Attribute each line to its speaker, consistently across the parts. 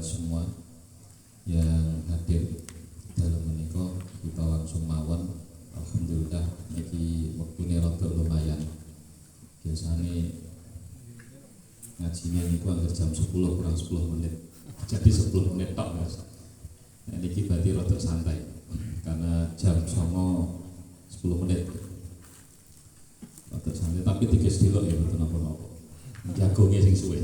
Speaker 1: sahabat semua yang hadir dalam menika kita langsung mawon. Alhamdulillah niki wektune rada lumayan. Biasane ngajine niku anggar jam 10 kurang 10 menit. Jadi 10 menit tok, Mas. Nah, niki berarti rada santai. Karena jam 10 menit. Rada santai tapi dikis delok ya mboten napa-napa. Jagonge sing suwe.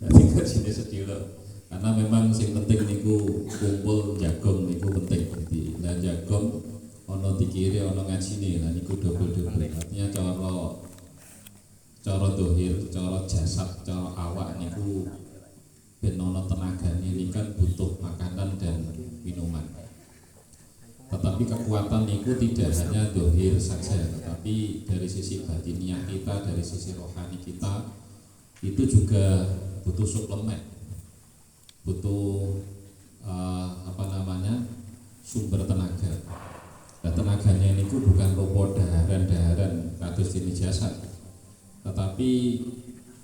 Speaker 1: Dadi kajine sedilok. Karena memang sing penting niku kumpul jagong niku penting. Jadi lah jagong ana dikire ana ngajine. Lah niku double-double. Artinya cara dohir, cara jasad, cara awak niku ben ana tenagane ini kan butuh makanan dan minuman. Tetapi kekuatan niku tidak hanya dohir saja, tetapi dari sisi batiniah kita, dari sisi rohani kita itu juga butuh suplemen, butuh sumber tenaga. Nah, tenaganya niku bukan rupa daharan-daharan kados dene jasad, tetapi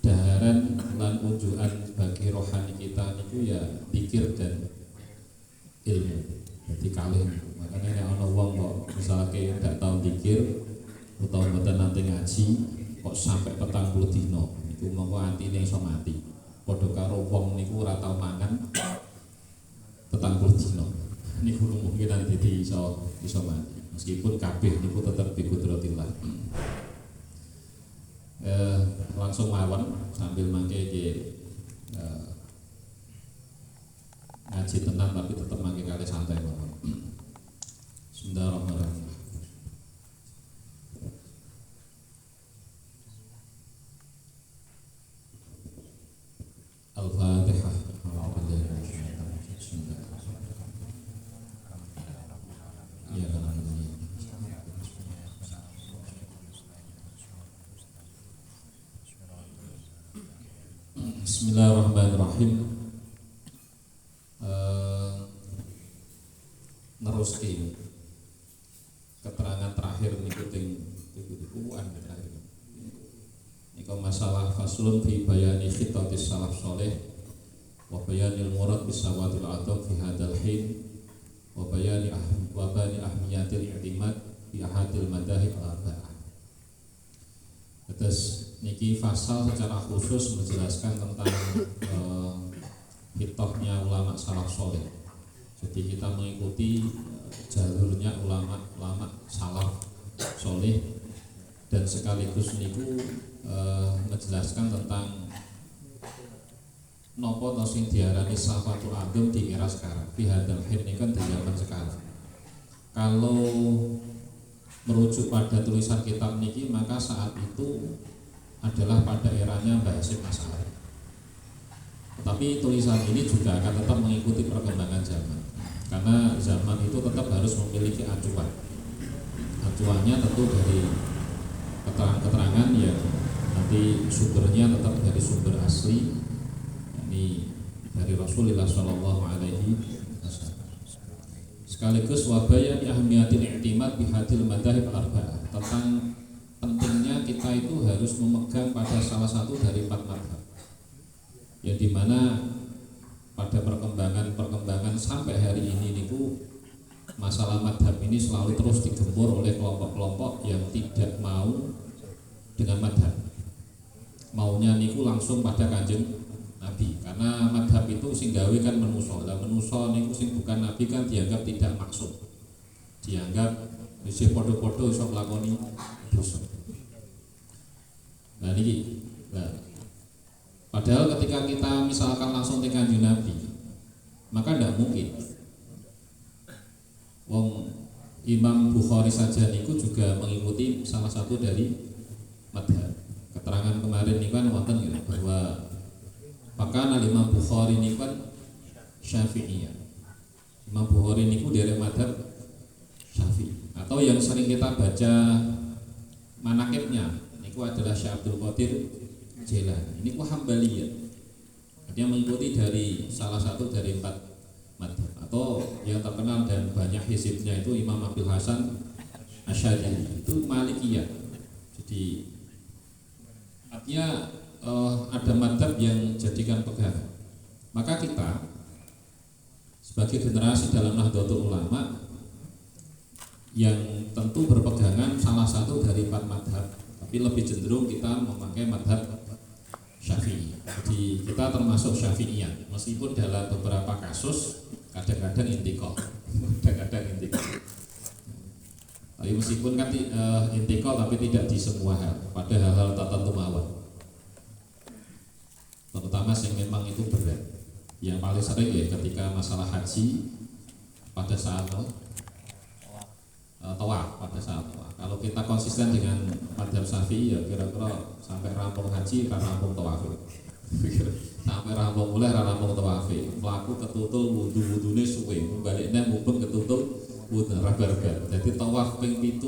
Speaker 1: daharan lan unjukan bagi rohani kita niku ya pikir dan ilmu. Jadi kalih makanya nek ana wong kok misalke ndak tau pikir utawa mboten nate ngaji kok sampai 40 dina niku mongko atine iso mati. Padha karo wong niku ora tau mangan 40 dina. Niku kemungkinan dadi iso mati. Meskipun kabeh niku tetep bi kudratillah. Langsung mawon sambil mangke ngaji tenang tapi tetap mangke kali santai mawon. Bismillahirrahmanirrahim. Al-Fatihah. Bismillahirrahmanirrahim. Neruski keterangan terakhir niku teng bukuan terakhir. Niku masalah faslun fi bayani khitatis salaf saleh wa bayanil murad bisawatil adab fi hadzal hin wa bayani ahmiyatil i'timad fi ahadil madahib al-arba'ah. Terus niki fasal secara khusus menjelaskan tentang hitahnya ulama salaf soleh. Jadi kita mengikuti jalurnya ulama salaf soleh dan sekaligus niku menjelaskan tentang nopo sing diarani safatul adem di era sekarang. Fi hadzal hin ini kan di zaman sekarang. Kalau merujuk pada tulisan kitab niki maka saat itu adalah pada eranya Mbah Hasyim Asy'ari. Tetapi tulisan ini juga akan tetap mengikuti perkembangan zaman. Karena zaman itu tetap harus memiliki acuan. Acuannya tentu dari keterangan-keterangan yang nanti sumbernya tetap dari sumber asli, yakni dari Rasulullah Shallallahu Alaihi Wasallam. Sekaligus wabayani ahmiyatil i'timad bihadil madahib arba'ah, tentang pentingnya kita itu harus memegang pada salah satu dari 4 madhab, yang dimana pada perkembangan sampai hari ini niku masalah madhab ini selalu terus digempur oleh kelompok-kelompok yang tidak mau dengan madhab, maunya niku langsung pada Kanjeng Nabi, karena madhab itu sing gawe kan menuso, lah menuso niku sing bukan Nabi kan dianggap tidak maksud, dianggap isih podo-podo iso nglakoni dosa. Nah niki, padahal ketika kita misalkan langsung ke Kanjeng Nabi, maka tidak mungkin. Wong Imam Bukhari saja niku juga mengikuti salah satu dari madhab. Keterangan kemarin niku kan wonten ya, bahwa pakana Imam Bukhari niku kan Syafi'iyah. Imam Bukhari niku dari madhab Syafi'i. Atau yang sering kita baca manakibnya niku adalah Syekh Abdul Qadir Jailani. Ini ku Hambaliyah. Dia mengikuti dari salah satu dari 4 madhab. Atau yang terkenal dan banyak hizibnya itu Imam Abil Hasan Asy'ari, itu Malikiyah. Jadi artinya ada madhab yang jadikan pegangan. Maka kita sebagai generasi dalam Nahdlatul Ulama yang tentu berpegangan salah satu dari 4 madhab, tapi lebih cenderung kita memakai madhab Syafi'i. Jadi kita termasuk Syafi'iyah, meskipun dalam beberapa kasus kadang-kadang intikal, tapi meskipun kan intikal tapi tidak di semua hal, pada hal-hal tertentu mawon, terutama yang memang itu berat. Yang paling sering ya ketika masalah haji pada saat tawaf, pada saat tawaf. Kalau kita konsisten dengan madhab Syafi'i ya kira-kira sampai rampung haji kan rampung tawaf. Sampai rampung mulai rampung tawaf. Pelaku ketutul wudu-wudune suwe, baliknya mubeng ketutul wudu rabar-rabar. Jadi tawaf ping 7.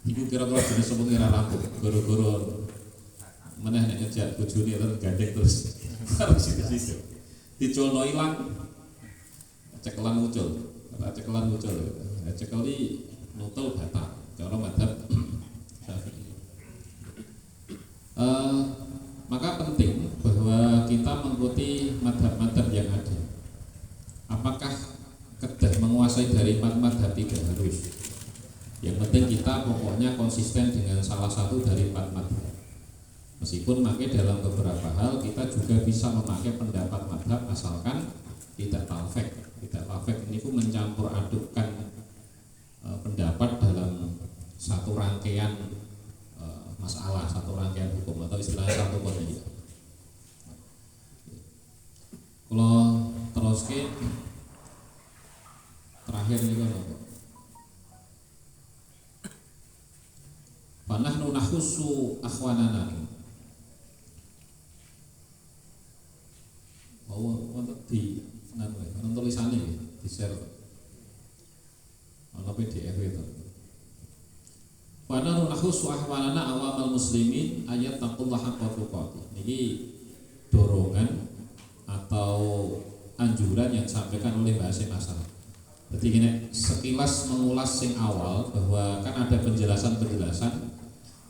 Speaker 1: Iku kira-kira jenis semuanya rampung. Goro-goro meneh nek ngejak bojone terus gandeng terus. Harus situ-situ. Diculno ilang. Cekelan muncul. Cekelan muncul. Cekeli nutul batal cara madhab Syafi'i. Maka penting bahwa kita mengikuti madhab-madhab yang ada. Apakah kedah menguasai dari 4 madhab? Tidak harus. Yang penting kita pokoknya konsisten dengan salah satu dari 4 madhab. Meskipun memakai dalam beberapa hal kita juga bisa memakai pendapat madhab asalkan tidak talfek. Tidak talfek ini pun mencampur adukkan pendapat dalam satu rangkaian masalah, satu rangkaian hukum atau istilahnya satu kondisi. Kalau terus ke terakhir ini kan apa? Panahnu nahussu akhwanana. Untuk di tulisannya di share PDF itu. Wa nahnu nahussu ahwalana awamal muslimin ayat taqullaha haqqa tuqatih. Ini dorongan atau anjuran yang disampaikan oleh Mbak Asyik Masalah. Jadi gini, sekilas mengulas sing awal bahwa kan ada penjelasan-penjelasan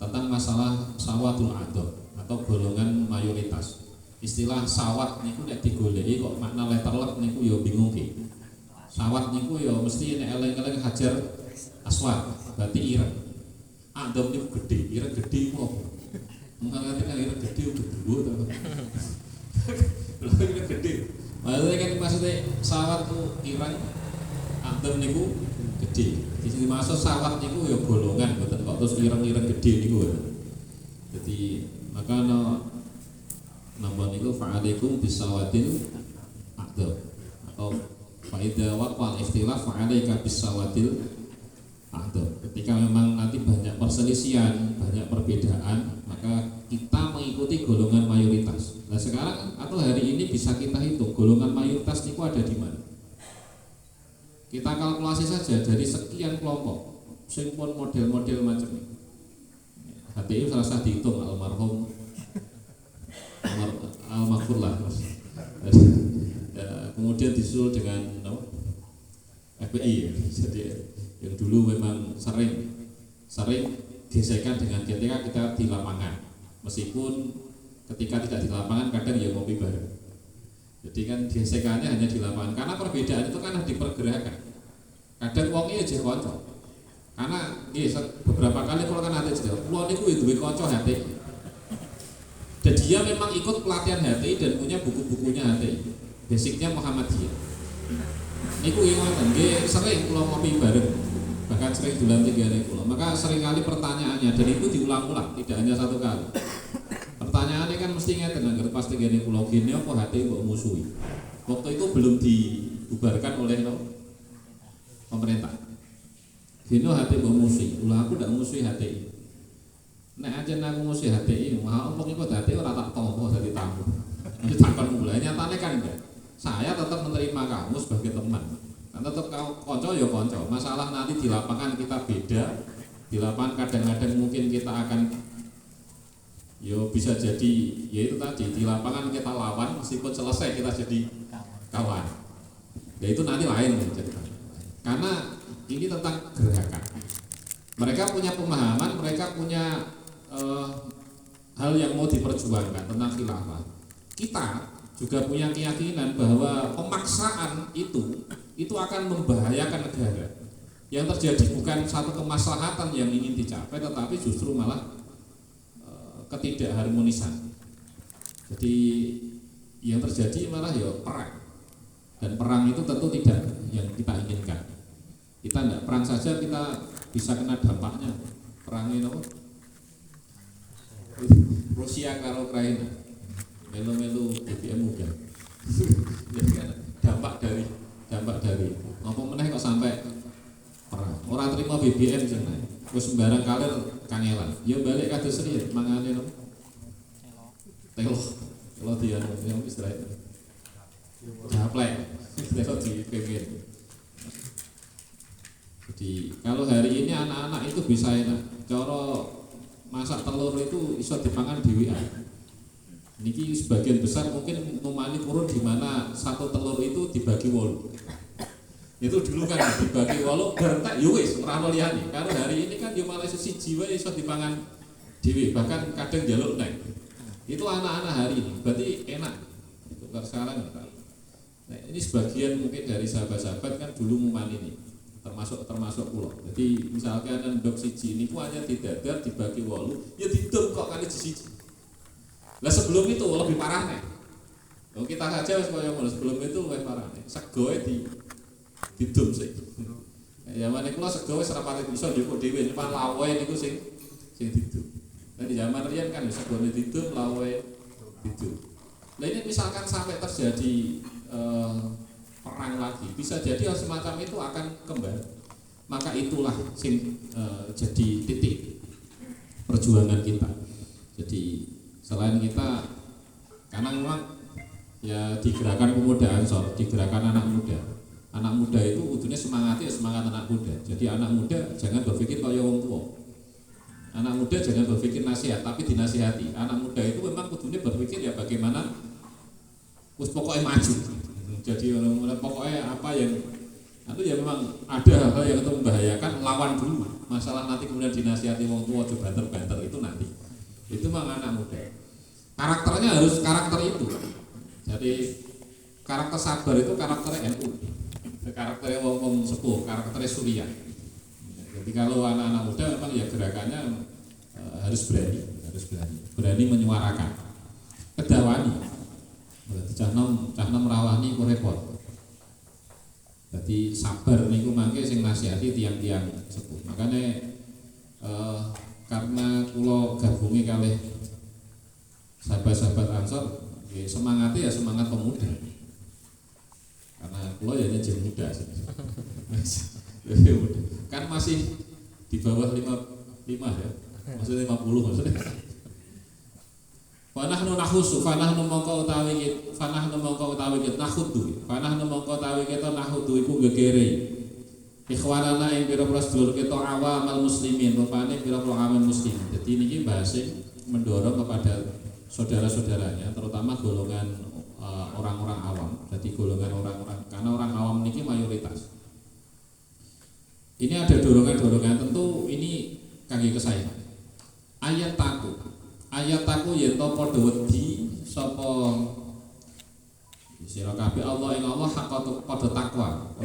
Speaker 1: tentang masalah sawatul adab atau golongan mayoritas. Istilah sawat niku nek digoleki kok makna letterlek niku ya bingung ki. Sawat niku ya mesti nek eleng-eleng hajar aswad, berarti ireng. Adab niku gede, ireng gede iku apa? Mengkate kan ireng gede gedhe to. Lha ireng gede. Maksudnya kan maksudnya sawat tuh ireng, adab niku gede. Jadi maksud sawat niku ya golongan, mboten kok terus ireng-ireng gede niku. Jadi maka nambah niku fa'alaikum bisawatil adab atau fa'idha waqal ikhtilaf fa'alaika bisawatil adab. Ketika memang nanti banyak perselisihan, banyak perbedaan, maka kita mengikuti golongan mayoritas. Nah sekarang atau hari ini bisa kita hitung golongan mayoritas niku ada di mana. Kita kalkulasi saja dari sekian kelompok, sing pun model-model macam ini. HTI serasa dihitung almarhum Al-Maghfur lah. Kemudian disusul dengan FPI. Jadi yang dulu memang sering gesekan dengan ketika kita di lapangan. Meskipun ketika tidak di lapangan kadang ya ngopi bareng. Jadi kan gesekannya hanya di lapangan karena perbedaan itu kan harus dipergerakan. Kadang wongnya aja kanca. Karena beberapa kali kalau kan ada cerita, pulau niku duwe kanca HTI. Dan dia memang ikut pelatihan HTI dan punya buku-bukunya HTI. Basicnya Muhammadiyah. Niku ingat, dia sering pulau ngopi bareng, bahkan sering dilantik dari pulau. Maka seringkali pertanyaannya dan itu diulang-ulang, tidak hanya satu kali. Pertanyaannya kan mesti ngeten, agar pasti gini pulau gini apa HTI kok musuhi. Waktu itu belum dibubarkan oleh pemerintah. Gini HTI kok musuhi, ulah aku tidak musuhi HTI. Nek aja aku musuh HTI, mau ngomong ikut HTI orang tak tompo jadi tamu. Takkan mulai nyatanya kan enggak. Saya tetap menerima kamu sebagai teman. Kan tetap kau konco ya konco. Masalah nanti di lapangan kita beda. Di lapangan kadang-kadang mungkin kita akan yo bisa jadi ya itu tadi di lapangan kita lawan meskipun selesai kita jadi kawan. Ya itu nanti lain cerita. Karena ini tentang gerakan. Mereka punya pemahaman, mereka punya hal yang mau diperjuangkan tentang khilafah. Kita juga punya keyakinan bahwa pemaksaan itu itu akan membahayakan negara. Yang terjadi bukan satu kemaslahatan yang ingin dicapai, tetapi justru malah ketidakharmonisan. Jadi yang terjadi malah ya perang, dan perang itu tentu tidak yang kita inginkan. Kita tidak perang saja kita bisa kena dampaknya. Perang ini Rusia karo Ukraina, melu-melu BBM juga. Jadi kan dampak dari apa meneh kok sampai perang. Orang terima BBM jeneng. Terus sembarang kalir kangelan. Ya balik kados riyen mangane no. Telo dia yang Israel. Japlek. Telo di PPN. Jadi kalau hari ini anak-anak itu bisa enak. Cara masak telur itu iso dipangan dhewe ae. Niki sebagian besar mungkin numani kurun di mana satu telur itu dibagi 8. Itu dulu kan dibagi 8 bertek yo wis ora ono liyane. Karo hari ini kan yo malah siji wae iso dipangan dhewe, bahkan kadang njaluk nek. Itu anak-anak hari ini berarti enak. Itu kalau sekarang enggak. Nah, ini sebagian mungkin dari sahabat-sahabat kan dulu muman ini termasuk pulau. Jadi misalkan ndok siji niku hanya didadar dibagi 8, ya didum kok kali siji. Lah sebelum itu lebih parah nih. Kita saja wis koyo ngono, sebelum itu lebih parah nih. Segoe didum sih. Ya mane kula sego wis ora pati bisa njupuk dhewe, nyuman lawe niku sing didum. Nah di zaman riyen kan segone didum, lawe didum. Nah ini misalkan sampai terjadi perang lagi, bisa jadi hal semacam itu akan kembali. Maka itulah sing jadi titik perjuangan kita. Jadi selain kita, karena memang ya di gerakan pemuda Ansor, di gerakan anak muda itu utuhnya semangat anak muda. Jadi anak muda jangan berpikir kaya wong tua. Anak muda jangan berpikir nasihat, tapi dinasihati. Anak muda itu memang utuhnya berpikir ya bagaimana wis pokoknya maju. Jadi pokoknya apa yang ya memang ada hal-hal yang itu membahayakan, lawan dulu. Masalah nanti kemudian dinasihati wong tua coba banter itu nanti. Itu memang anak muda. Karakternya harus karakter itu. Jadi karakter sabar itu karakternya NU. Karakternya wong sepuh, karakternya Surya. Jadi kalau anak-anak muda memang ya gerakannya harus berani menyuarakan, kedawani. Cahnom rawani ku repot. Jadi sabar niku mangke sing nasihati tiang-tiang sepuh. Makanya karena kula gabungi kalih sahabat-sahabat Ansor, semangatnya ya semangat pemuda. Karena kula ya jeneng muda sih. Kan masih di bawah 55 ya. Maksudnya 50 maksudnya. Fanahnu nahusu, fanahnu mongko utawi kita nahudu. Fanahnu mongko utawi kita nahudu iku gegere. Ikhwanana ing pira-pira sedulur kita awamal muslimin, rupane pira-pira awamal muslim. Jadi niki bahasa mendorong kepada saudara-saudaranya, terutama golongan orang-orang awam. Jadi golongan orang-orang, karena orang awam niki mayoritas. Ini ada dorongan-dorongan, tentu ini kangge kesayangan. Ayat taku yen to padha wedi sapa sira kabeh Allah ing Allah padha takwa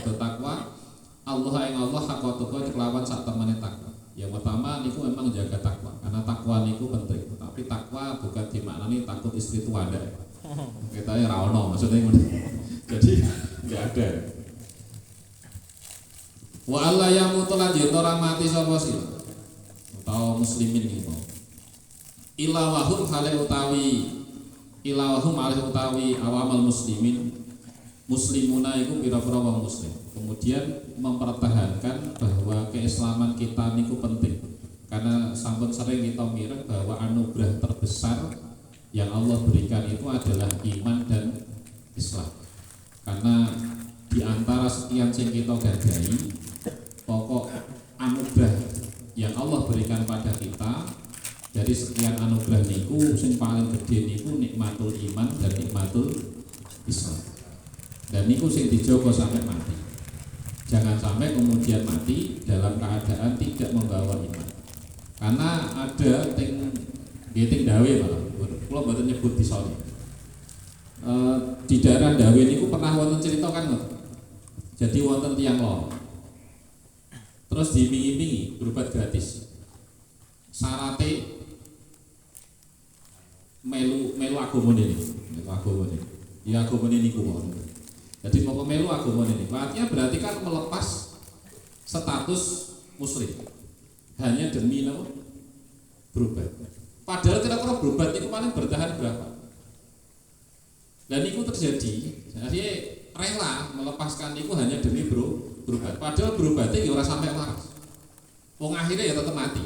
Speaker 1: Allah ing Allah hakatuku kelawan sak temene takwa. Yang pertama niku memang jaga takwa, karena takwa niku penting. Tapi takwa bukan dimaknani takut istri tua ada. Kita ya ra ono maksudnya ngono. Jadi enggak ada. Wa alla yamutu lan yen ora mati sapa sira atau muslimin iki mau. Ilawahum hale utawi awamal muslimin. Muslimuna iku pira-pira wong muslim. Kemudian mempertahankan bahwa keislaman kita niku penting. Karena sampun sering kita mireng bahwa anugerah terbesar yang Allah berikan itu adalah iman dan Islam. Karena di antara sekian sing kita gadahi, pokok anugerah yang Allah berikan pada kita, dari sekian anugerah niku sing paling gede niku nikmatul iman dan nikmatul Islam. Dan niku sing dijogo sampai mati. Jangan sampai kemudian mati dalam keadaan tidak membawa iman. Karena ada ting dawe malah. Kula mboten nyebut di sini. Di daerah Dawe niku pernah wonten cerita kan. Jadi wonten tiyang loro. Terus diiming-imingi berobat gratis. Syarate melu agamane niku. Melu agamane. Ya agamane niku wae. Jadi mau melu agamane niku. Artinya berarti kan melepas status muslim. Hanya demi apa? Berobat. Padahal kira-kira berobat niku paling bertahan berapa? Dan niku terjadi. Jadi rela melepaskan niku hanya demi berobat. Padahal berobatnya ya ora sampai waras. Wong akhirnya ya tetap mati.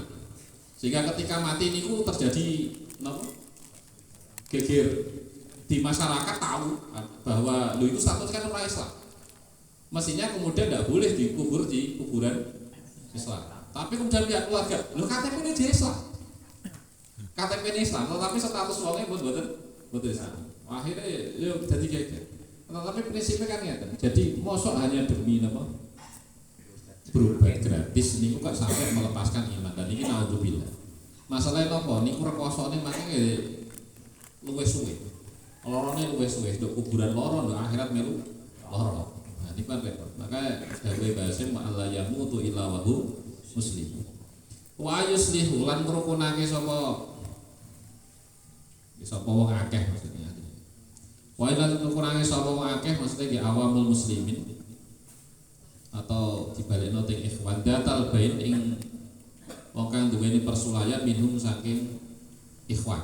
Speaker 1: Sehingga ketika mati niku terjadi napa? Geger di masyarakat tahu bahwa lu itu status kan orang Islam. Mestinya kemudian tidak boleh dikubur di kuburan Islam. Tapi kemudian pihak keluarga, lu KTP ini di Islam. KTP ini Islam, tetapi status wongnya buat Islam. Akhirnya ya jadi geger. Tetapi prinsipnya kan ya. Jadi mosok hanya demi apa? Berobat gratis niku kok sampai melepaskan iman dan ini naudzubillah. Masalahnya apa? Niku rekosone makanya luwes suwe. Lorone luwes suwe, nduk kuburan loro nduk akhirat melu loro. Nah, niku kan repot. Maka dawuhe Basim Allah yamutu illa wa hum muslim. Wa yuslihu lan ngrukunake sapa wong akeh maksudnya. Wa lan ngrukunake sapa wong akeh maksudnya di awamul muslimin. Atau dibalikno teng ikhwan datal bain ing wong kang duweni persulayan minhum saking ikhwan.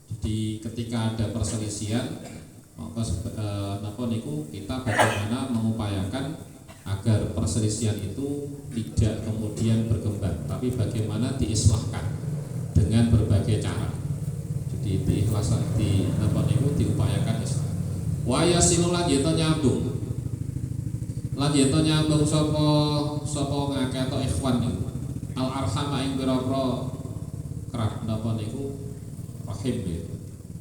Speaker 1: Jadi ketika ada perselisihan maka napa niku kita bagaimana mengupayakan agar perselisihan itu tidak kemudian berkembang tapi bagaimana diislahkan dengan berbagai cara. Jadi diikhlaskan di napa niku diupayakan islah. Wa yasilu lan nyambung. Lan nyambung sapa ngake atau ikhwan niku. Al arhama ing pira-pira kerap napa niku rahim ya.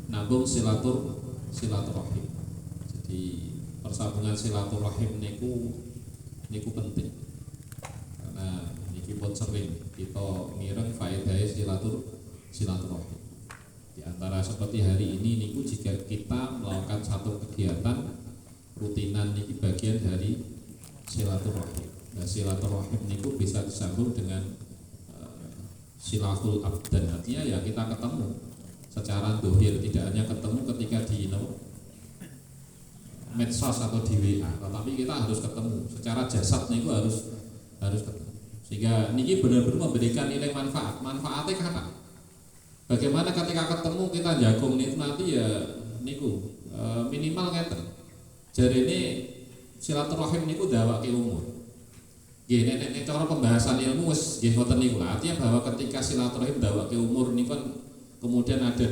Speaker 1: Nambung silaturahim. Jadi persambungan silaturahim niku penting. Karena niki pun sering kita mireng faedahe silaturahim. Di antara seperti hari ini niku jika kita melakukan satu kegiatan rutinan niki bagian dari silaturahim. Nah, silaturahim niku bisa disambung dengan silahul abdan, artinya ya kita ketemu secara dohir, tidak hanya ketemu ketika di medsos atau di WA, tetapi kita harus ketemu secara jasad niku harus ketemu. Sehingga niki benar-benar memberikan nilai manfaatnya karena bagaimana ketika ketemu kita jagung niku nanti ya niku minimal ngeten. Jadi ini silaturahim niku dawake umur. Nggih nek cara pembahasan ilmu wis nggih ngoten niku. Artinya bahwa ketika silaturahim dawake umur niku kan kemudian ada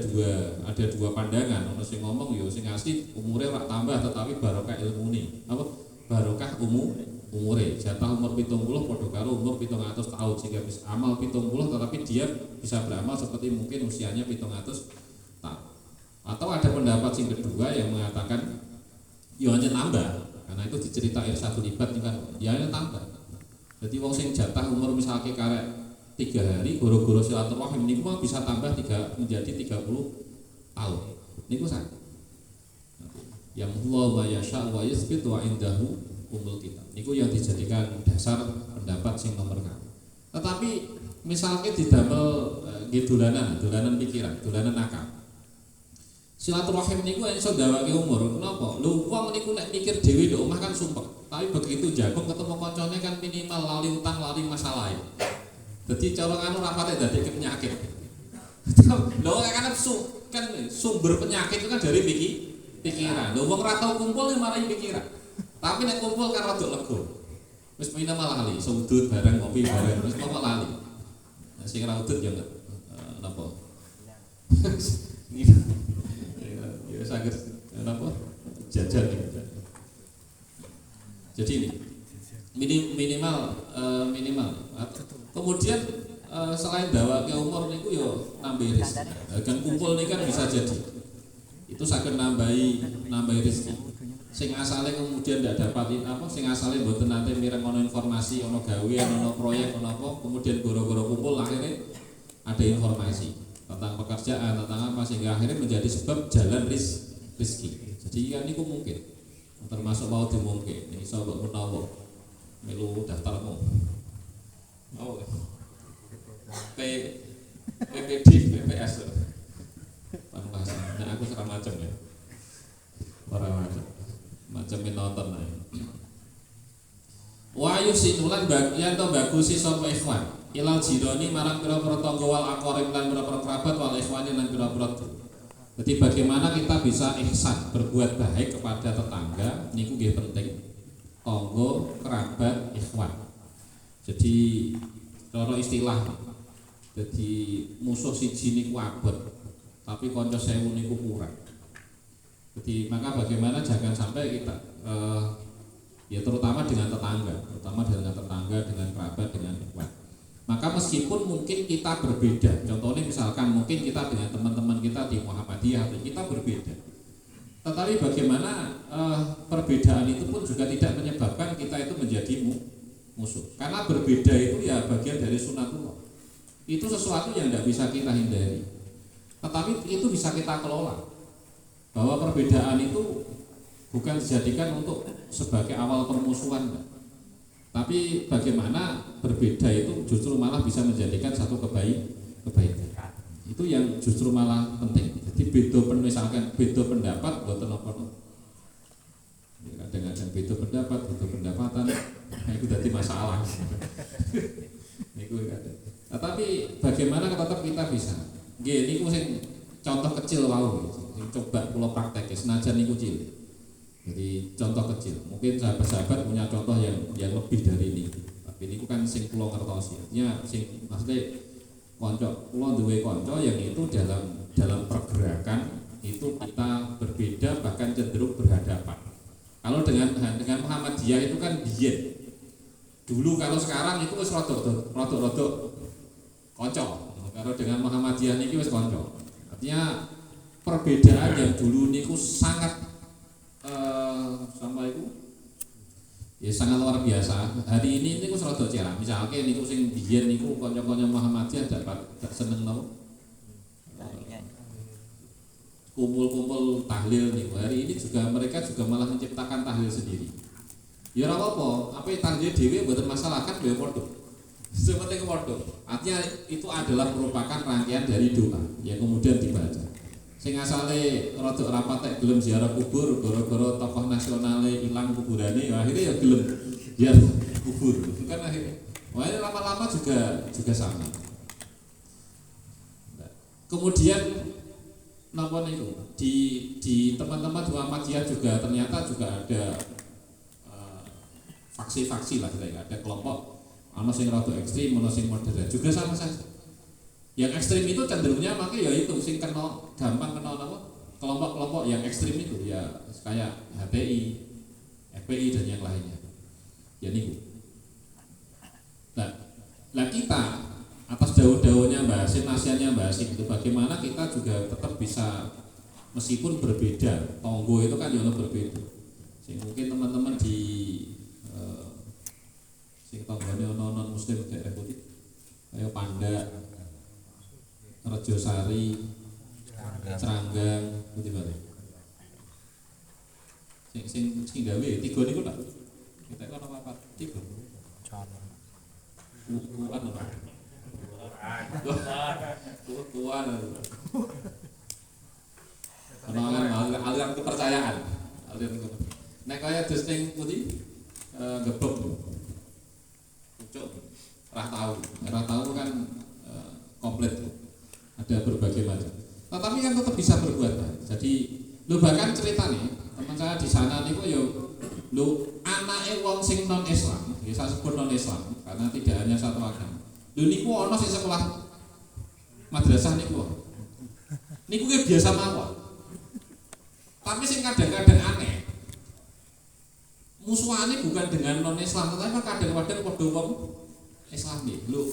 Speaker 1: dua pandangan. Ono sing ngomong ya sing asli umure ora tambah tetapi barokah ilmune. Apa? Barokah umure. Jatah umur 70 padha karo umur 700 tahun sehingga bisa amal 70 tetapi dia bisa beramal seperti mungkin usianya 700 tahun. Atau ada pendapat sing kedua yang mengatakan ya hanya tambah. Karena itu dicerita satu libat kan ya hanya tambah. Jadi wong sing jatah umur misalnya karek 3 hari goro-goro silaturahim niku mah bisa tambah menjadi 30 tahun. Niku sak. Yang Allah wa yasha wa yasbit wa indahu umul kitab. Niku yang dijadikan dasar pendapat sing nomor 6. Tetapi misalnya didamel dolanan pikiran, dolanan akal. Silaturahim niku iso gawake umur. Kenapa? Lho wong niku nek mikir dhewe di omah kan sumpek. Tapi begitu jagung ketemu koncone kan minimal lali utang, lali masalah. Jadi cara anu rapate dadi penyakit. Lho kan sumber penyakit itu kan dari pikiran. Lho wong ora tau kumpul marai pikiran. Tapi nek kumpul kan rada lega. Wis minimal lali, sudut bareng ngopi bareng wis apa lali. Nah sing ora udut ya napa? Ya saged napa? Jajan gitu. Jadi ini minimal. Kemudian selain dawa ke umur niku yo nambah rezeki. Dan kumpul ini kan bisa jadi. Itu saged nambahi rezeki. Sing asale kemudian tidak dapat apa, sing asale mboten nate mireng ono informasi, ono gawean, ono proyek, ono apa, kemudian goro-goro kumpul akhirnya ada informasi tentang pekerjaan, tentang apa sehingga akhirnya menjadi sebab jalan rezeki. Jadi kan niku mungkin. termasuk mau dimungke iso mbok menawa melu daftarmu. Oh. PPD PPS. Panwas. Nah aku serang macam ya. Ora macam nonton ae. Wa yusinulan bagian to bagusi sapa ikhwan. Ilal jironi marang pira-pira tangga wal aqarib lan pira-pira kerabat wal ikhwani lan pira-pira. Jadi bagaimana kita bisa ihsan berbuat baik kepada tetangga niku nggih penting. Tangga, kerabat, ikhwan. Jadi cara istilah jadi musuh siji niku abot, tapi kanca 1000 niku kurang. Jadi maka bagaimana jangan sampai kita ya terutama dengan tetangga, dengan kerabat, dengan ikhwan. Maka meskipun mungkin kita berbeda, contohnya misalkan mungkin kita dengan teman-teman kita di Muhammadiyah kita berbeda, tetapi bagaimana perbedaan itu pun juga tidak menyebabkan kita itu menjadi musuh. Karena berbeda itu ya bagian dari sunatullah. Itu sesuatu yang tidak bisa kita hindari, tetapi itu bisa kita kelola. Bahwa perbedaan itu bukan dijadikan untuk sebagai awal permusuhan, tapi bagaimana berbeda itu justru malah bisa menjadikan satu kebaikan. Itu yang justru malah penting. Jadi misalkan beda pendapat boten apa-apa. Kadang-kadang beda pendapat, beda pendapatan, itu jadi masalah. Niku kadang. Tapi bagaimana tetap kita bisa? Nggih niku sing contoh kecil wau sing coba kula praktek senajan niku cilik. Jadi contoh kecil. Mungkin sahabat-sahabat punya contoh yang lebih dari ini. Tapi niku kan sing kula ngertosi. Artinya sing maksudnya kanca kula duwe kanca yang itu dalam pergerakan itu kita berbeda bahkan cenderung berhadapan. Kalau dengan Muhammadiyah itu kan biyen. Dulu kalau sekarang itu wis rada kanca. Kalau dengan Muhammadiyah niki wis kanca. Artinya perbedaan yang dulu niku sangat sama itu ya sangat luar biasa. Hari ini niku rada cerah. Misalnya niku sing biyen niku kanca-kanca Muhammadiyah gak seneng napa? Kumpul-kumpul tahlil niku. Hari ini juga mereka juga malah menciptakan tahlil sendiri. Ya ora apa-apa, apa tahlil dhewe mboten masalah kan ya padha. Seperti padha. Artinya itu adalah merupakan rangkaian dari doa yang kemudian dibaca. Sing asale rada ora patek gelem ziarah kubur gara-gara tokoh nasionale ilang kuburane akhirnya ya gelem ziarah kubur. Itu kan akhirnya. Wah, ini lama-lama juga sama. Kemudian napa niku di teman-teman Muhammadiyah juga ternyata juga ada faksi-faksi lah, ada kelompok ana sing rada ekstrim, ana sing moderat juga sama saja. Yang ekstrim itu cenderungnya makanya ya itu sing gampang kena apa? Kelompok-kelompok yang ekstrim itu ya kayak HTI, FPI dan yang lainnya. Ya niku. Nah kita atas daun-daunnya Mbak Hasim, nasihatnya Mbak Hasim itu bagaimana kita juga tetap bisa meskipun berbeda, tonggo itu kan ya berbeda. Sing mungkin teman-teman di sing tanggane non muslim daerah putih kayak Panda, Rejosari, Ceranggang, putih balik. Sing gawe tiga niku tak. Kita kan apa tiga. Kuat apa? Kuat. Aliran kepercayaan. Nek kaya dus ning putih gebek. Pucuk. Rah tahu kan komplit. Ada berbagai macam. Tetapi kan tetap bisa berbuat baik. Jadi lu bahkan cerita nih teman saya di sana niku yo lu anake wong sing non Islam, bisa sebut non Islam karena tidak hanya satu agama. Lu niku ana sing sekolah madrasah niku. Niku ge biasa mawon. Tapi sing kadang-kadang aneh. Musuhane bukan dengan non Islam, tetapi kadang-kadang padha wong Islam nih. Lu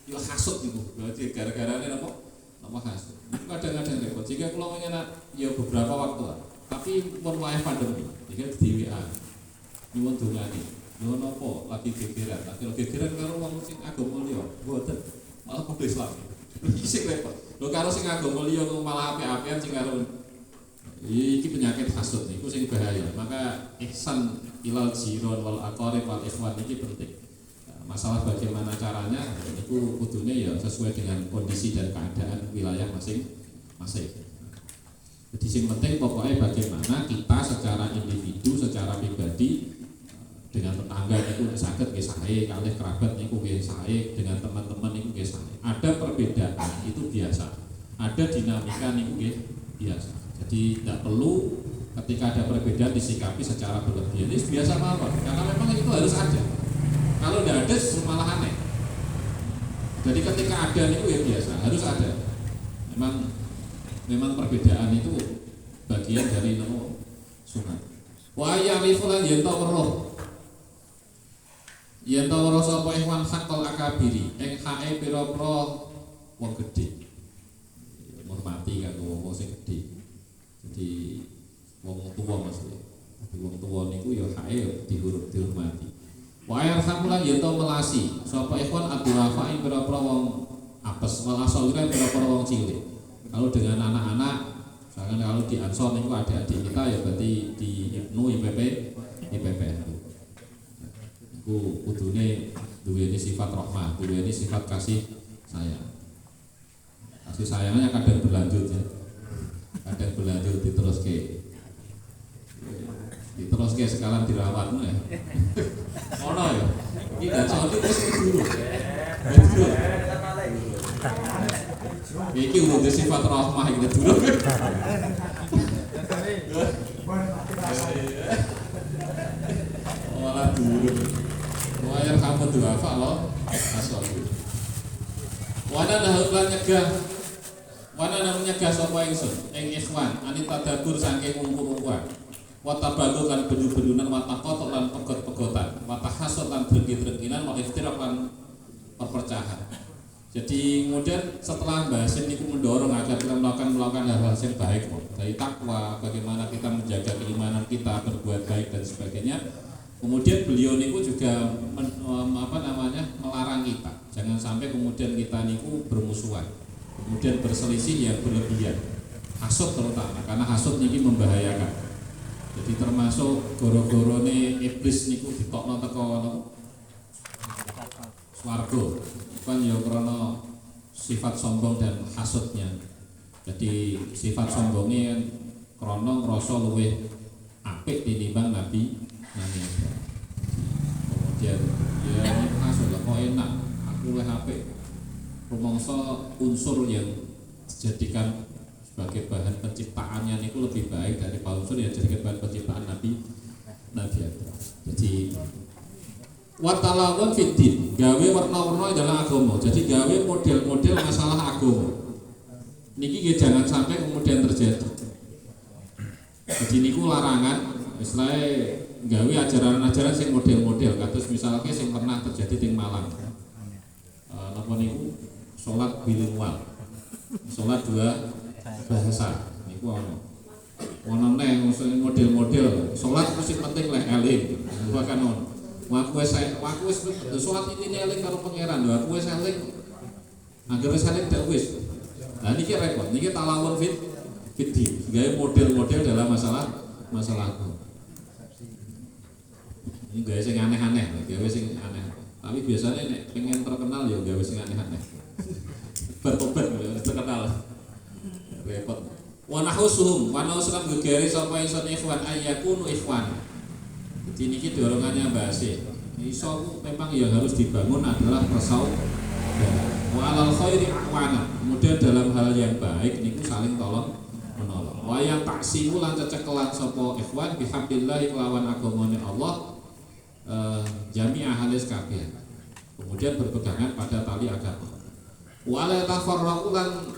Speaker 1: yo hasud niku. Berarti gara-garane apa? Apa hasud. Kadang-kadang repot. Jika kula mengenak ya beberapa waktu lah. Tapi pun wae pandemi. Jika di WA. Nyuwun dongane. Lho napa lagi gegeran. Lagi gegeran karo wong sing agama liya. Mboten. Malah padha Islam. Isih repot. Lho karo sing agama liya kok malah apik-apian sing karo Iki penyakit hasud niku sing bahaya. Maka ihsan ilal jiron wal aqarib wal ikhwan iki penting. Masalah bagaimana caranya itu kudune ya sesuai dengan kondisi dan keadaan wilayah masing-masing. Jadi yang penting pokoknya bagaimana kita secara individu, secara pribadi dengan tetangga itu sakit nggih sae, kalih kerabat niku nggih sae, dengan teman-teman niku nggih sae. Ada perbedaan itu biasa. Ada dinamika niku nggih biasa. Jadi tidak perlu ketika ada perbedaan disikapi secara berlebihan. Ini biasa mawon karena memang itu harus ada. Kalau tidak ada justru malah aneh. Jadi ketika ada itu ya biasa, harus ada. Memang perbedaan itu bagian dari nopo sunat. Wa ya'rifulan yantawroh. Yantawroh sapa ikhwan hakul akabiri, ing hae pira-pira wong gedhe. Hormati kanggo wong sing gedhe. Jadi wong tuwa maksudnya. Tapi wong tuwa niku ya hae dihormati. Wa yarhamulan yanto melasi sapa ikhwan adurafa ing pira-pira wong apes wal asawira pira-pira wong cilik. Kalau dengan anak-anak misalkan kalau di Ansor niku ada adik kita ya berarti di Ibnu IPP niku kudune duweni sifat rahmah, duweni sifat kasih sayang. Kasih sayangnya kadang berlanjut ya. Kadang berlanjut diteruske sekarang dirawatmu ya. Ono ya. Iki gak cocok wis dulu. Iki udah sifat rahmah iki dulu. Malah dulu. Wayar kamu dua apa loh? Asal. Wana nahlan nyegah. Wana nyegah sapa ingsun ing ikhwan anita tadabur saking ngungku-ngungkuan. Watabalu kan bedu-bedunan, watakot lan pegot-pegotan, watahasut lan drengki-drengkinan, watiftirok lan perpecahan. Jadi kemudian setelah bahas ini mendorong agar kita melakukan hal-hal yang baik, dari takwa, bagaimana kita menjaga keimanan kita, berbuat baik dan sebagainya. Kemudian beliau niku juga melarang kita, jangan sampai kemudian kita niku bermusuhan, kemudian berselisih yang berlebihan, hasut terutama, karena hasut niki membahayakan. Jadi termasuk goro-gorone iblis niku ditokno teko swarga. Kan ya krana sifat sombong dan hasudnya. Jadi sifat sombongnya krana ngrasa luwih apik tinimbang Nabi Adam. Kemudian ya hasud kok enak, aku luwih apik. Rumangsa unsur yang dijadikan sebagai bahan penciptaannya itu lebih baik dari unsur yang jadi bahan penciptaan Nabi Adam. Jadi watalawun fiddin, gawe warna-warna dalam agama. Jadi gawe model-model masalah agama. Niki jangan sampai kemudian terjadi. Jadi niku larangan, istilahnya gawe ajaran-ajaran sing model-model. Kados misalnya sing pernah terjadi di Malang. Napa niku salat bilingual, salat dua bahasa niku ono neng model-model salat mesti penting leh eling bahkan ono waku wis salat ini eling karo pangeran lho aku wis eling anggere wis eling dak wis nah niki repot niki talawun fitdi gawe model-model dalam masalah aku ini gawe sing aneh-aneh gawe sing aneh tapi biasanya nek pengen terkenal ya gawe sing aneh-aneh bertobat terkenal repot. Wa nahusuhum wa nahusuhum gegere sapa ingsun ikhwan ayyakunu ikhwan. Jadi niki dorongannya bahas iso memang yang harus dibangun adalah persaudaraan. Wa alal khairi awana. Kemudian dalam hal yang baik niku saling tolong menolong. Wa yang taksimu lan cecekelan sapa ikhwan bihamdillah kelawan agamane Allah jami'ah halis kabeh. Kemudian berpegangan pada tali agama. Wa la tafarraqu lan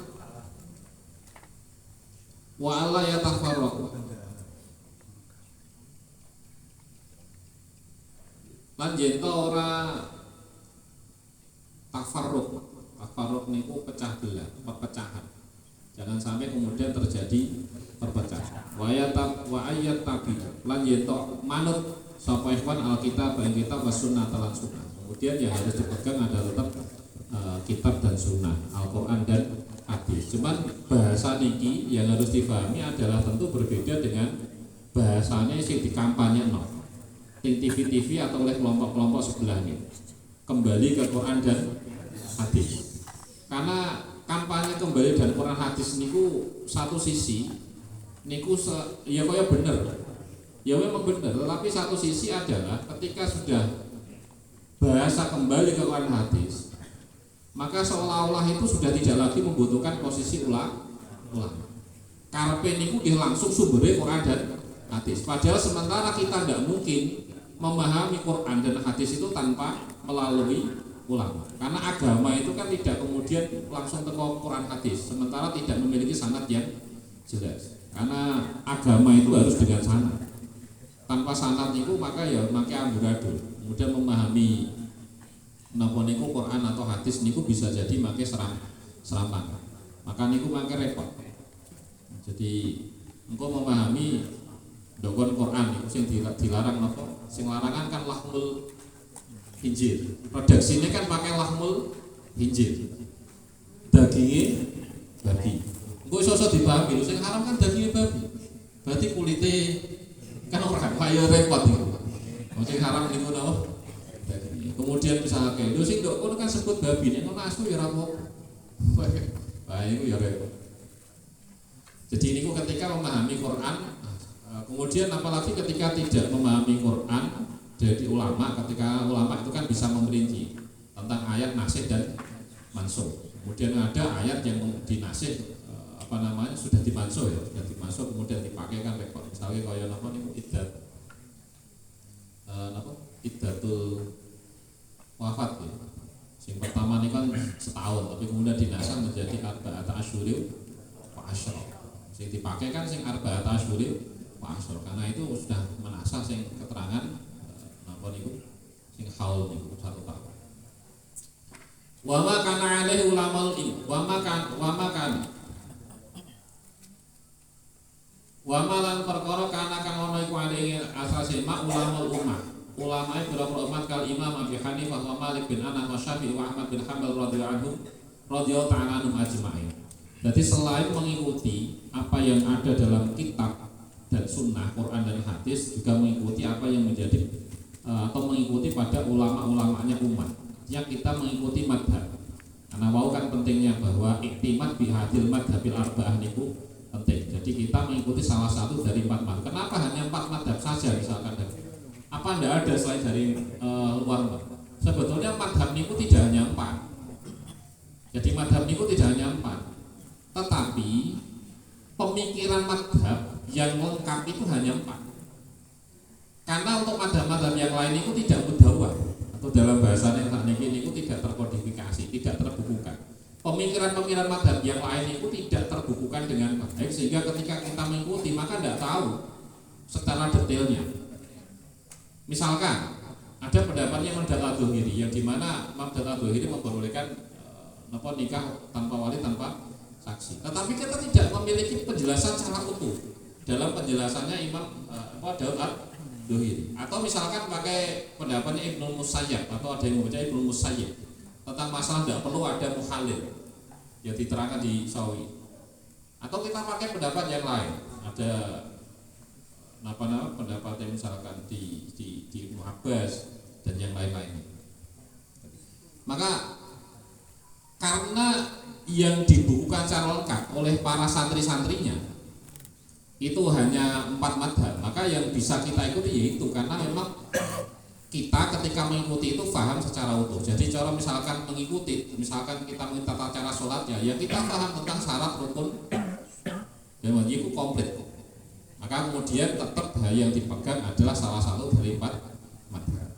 Speaker 1: wa alla yatafarraqu lan yen ora tafarruq niku pecah belah, perpecahan. Jangan sampai kemudian terjadi perpecahan. Wa ayat tabi lan yen manut sapa ikhwan alkitab ing kitab was sunnah lan sunnah. Kemudian yang harus dipegang adalah tetap kitab dan sunnah, Al-Qur'an dan hadis. Cuman bahasa niki yang harus difahami adalah tentu berbeda dengan bahasanya sing dikampanye no, ting TV atau oleh kelompok-kelompok sebelahnya. Kembali ke Quran dan hadis. Karena kampanye kembali dan Quran hadis niku satu sisi niku ya kaya bener. Ya memang benar, tetapi satu sisi adalah ketika sudah bahasa kembali ke Quran hadis, maka seolah-olah itu sudah tidak lagi membutuhkan posisi ulama. Karpe niku dia langsung sumbernya Quran dan hadis. Padahal sementara kita tidak mungkin memahami Quran dan hadis itu tanpa melalui ulama. Karena agama itu kan tidak kemudian langsung ke Quran hadis, sementara tidak memiliki sanad yang jelas. Karena agama itu harus dengan sanad. Tanpa sanad niku maka ya make amburadul. Kemudian memahami napa niku Quran atau hadis niku bisa jadi make serampangan. Maka niku make repot. Jadi engko memahami dokon Quran niku sing dilarang napa? Sing larangan kan lahmul hinjir. Redaksine kan pakai lahmul hinjir. Dagingnya babi. Engko iso dipahami lho sing haram kan dagingnya babi. Berarti kulite kan orang kaya repot itu. Sing haram niku napa? Kemudian misalnya lho sing ndok kono kan sebut babi nek ngono asu ya ora apa-apa. Wah iku ya repot. Jadi niku ketika memahami Quran, kemudian apalagi ketika tidak memahami Quran dari ulama, ketika ulama itu kan bisa memperinci tentang ayat nasikh dan mansukh. Kemudian ada ayat yang dinasikh sudah dimansuh ya, sudah dimansuh kemudian dipakai kan repot. Misalnya kaya napa niku iddatul wafat ya. Sing pertama ini kan setahun, tapi kemudian dinasah menjadi arba'ata asyhuril wa asyra. Sing dipakai kan sing arba'ata asyhuril wa asyra. Karena itu sudah menasah sing keterangan napa niku sing haul niku 1 tahun. Wa ma kana alaihi ulamaul ilm, wa malan perkara kana kang ana iku alaihi asase mak ulamaul ummah. Ulama beberapa umat kal Imam Abi Hanifah wa Malik bin Anas wa Syafi'i wa Ahmad bin Hanbal radhiyallahu ta'ala anhum ajma'in. Jadi selain mengikuti apa yang ada dalam kitab dan sunnah Quran dan hadis, juga mengikuti apa yang menjadi atau mengikuti pada ulama-ulamanya umat. Yang kita mengikuti madhab. Karena wau kan pentingnya bahwa iktimat bihadil madhabil arba'ah niku penting. Jadi kita mengikuti salah satu dari 4 madhab. Kenapa hanya 4 madhab saja misalkan? Apa tidak ada selain dari luar? Sebetulnya madhab niku tidak hanya 4. Jadi madhab niku tidak hanya 4. Tetapi pemikiran madhab yang lengkap itu hanya 4. Karena untuk madhab-madhab yang lain itu tidak mudawwah, atau dalam bahasa yang saat ini itu tidak terkodifikasi, tidak terbukukan. Pemikiran-pemikiran madhab yang lain itu tidak terbukukan dengan baik, sehingga ketika kita mengikuti maka tidak tahu secara detailnya. Misalkan ada pendapatnya Imam Al-Dzuhiri yang dimana Imam Al-Dzuhiri membolehkan nikah tanpa wali tanpa saksi. Tetapi kita tidak memiliki penjelasan secara utuh dalam penjelasannya Imam Al-Dzuhiri. Atau misalkan pakai pendapatnya Ibnu Musayyab, atau ada yang membaca Ibnu Musayyab tentang masalah tidak perlu ada muhalil yang diterangkan di Sawi. Atau kita pakai pendapat yang lain, ada pendapat yang misalkan di Ibnu Abbas dan yang lain-lain. Maka karena yang dibukukan secara lengkap oleh para santri-santrinya itu hanya 4 madhab, maka yang bisa kita ikuti yaitu, karena memang kita ketika mengikuti itu paham secara utuh. Jadi cara misalkan mengikuti, misalkan kita mengikuti tata cara sholatnya, ya kita paham tentang syarat rukun dan wajib itu komplit. Maka kemudian tetap yang dipegang adalah salah satu dari 4 madhab.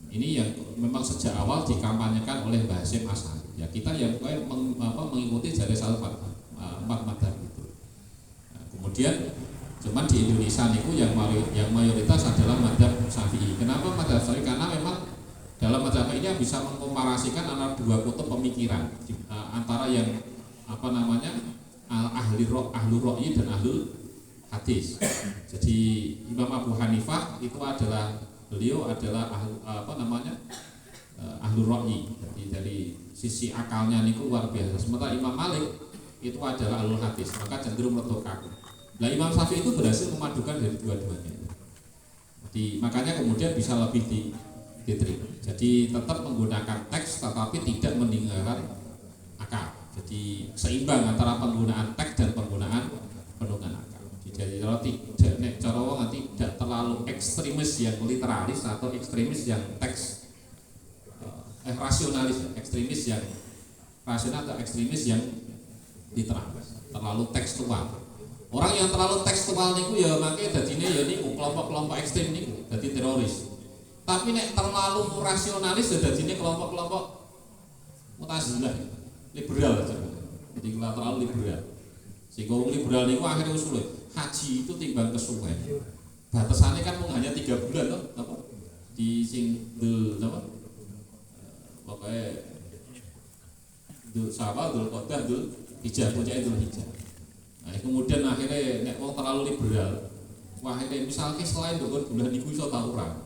Speaker 1: Ini yang memang sejak awal dikampanyekan oleh Mbah Hasyim Asy'ari. Ya kita yang mengikuti dari salah 4 madhab itu. Nah, kemudian cuman di Indonesia niku yang mayoritas adalah madhab Syafi'i. Kenapa madhab Syafi'i? Karena memang dalam madhab ini bisa mengkomparasikan antara 2 kutub pemikiran, antara yang ahlu ra'yi dan ahlul hadis. Jadi Imam Abu Hanifah itu beliau adalah ahlu ra'yi. Jadi dari sisi akalnya niku luar biasa. Sementara Imam Malik itu adalah alul hadis, maka cenderung rodo kaku. Nah Imam Syafi'i itu berhasil memadukan dari dua-duanya. Makanya kemudian bisa lebih diterima. Jadi tetap menggunakan teks tetapi tidak meninggalkan akal. Jadi seimbang antara penggunaan teks dan penggunaan akal. Jadi kalau tidak cara wong tidak terlalu ekstremis yang literalis atau ekstremis yang teks rasionalis, ekstremis yang rasional atau ekstremis yang literalis, terlalu tekstual. Orang yang terlalu tekstual niku ya makanya dadine ya niku kelompok-kelompok ekstrem niku dadi teroris. Tapi nek terlalu rasionalis ya dadine kelompok-kelompok Mu'tazilah, liberal aja. Jadi kalau terlalu liberal. Sehingga liberal niku akhirnya usulnya haji itu timbang kesuwen. Batasannya kan hanya 3 bulan toh, apa? Di sing apa? Pokoknya Syawal, Qa'dah, Hijjah, puncak itu Hijjah. Nah, kemudian akhirnya nek wong terlalu liberal, wah akhirnya misalnya selain bulan iku iso tawuran.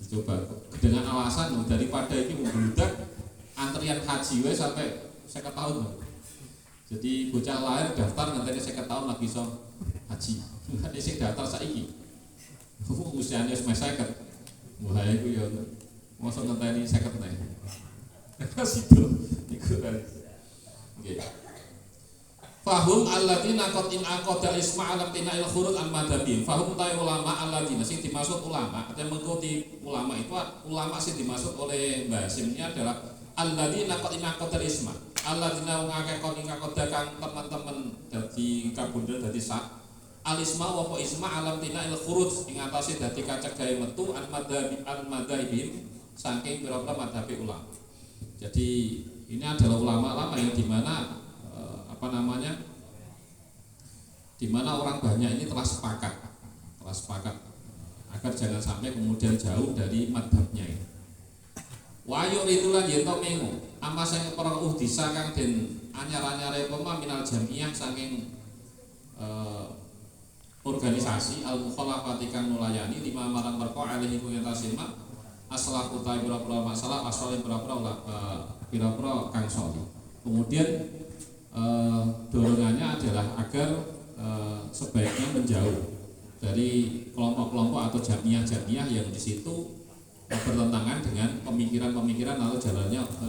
Speaker 1: Coba dengan alasan daripada ini membludak antrian haji wae sampai 50 tahun. Jadi bocah lahir daftar ngenteni 50 tahun lagi iso haji. Nek sing daftar saiki. Usiane wis 50. Wah iku ya mosok ngenteni 50 nek. Situ iku kan. Nggih. Fahum alladzina qad in aqada isma' alam tina'il khurud an madhabin. Fahum ta ulama alladzina sing dimaksud ulama atau mengikuti ulama itu ulama sing dimaksud oleh Mbah Hasim ini adalah alladzina qad in aqada isma'. Alladzina ngakeh kon ing aqada kang teman-teman dadi kabundel dadi sak. Alisma wa fa isma' alam tina'il khurud ing atase dadi kacek gawe metu an madhabin saking pira-pira madhabi ulama. Jadi ini adalah ulama-ulama yang di mana di mana orang banyak ini telah sepakat agar jangan sampai kemudian jauh dari madhabnya ini. Wayu itulah yen to mengo apa sing para uhdisa kang den anyar-anyare pema minal jamiah saking organisasi al mukhalafati kang nulayani lima marang perkara alihi kuwi tasilma aslah utai pira-pira masalah asal pira-pira kang salih. Kemudian dorongannya adalah agar sebaiknya menjauh dari kelompok-kelompok atau jamiah-jamiah yang di situ bertentangan dengan pemikiran-pemikiran atau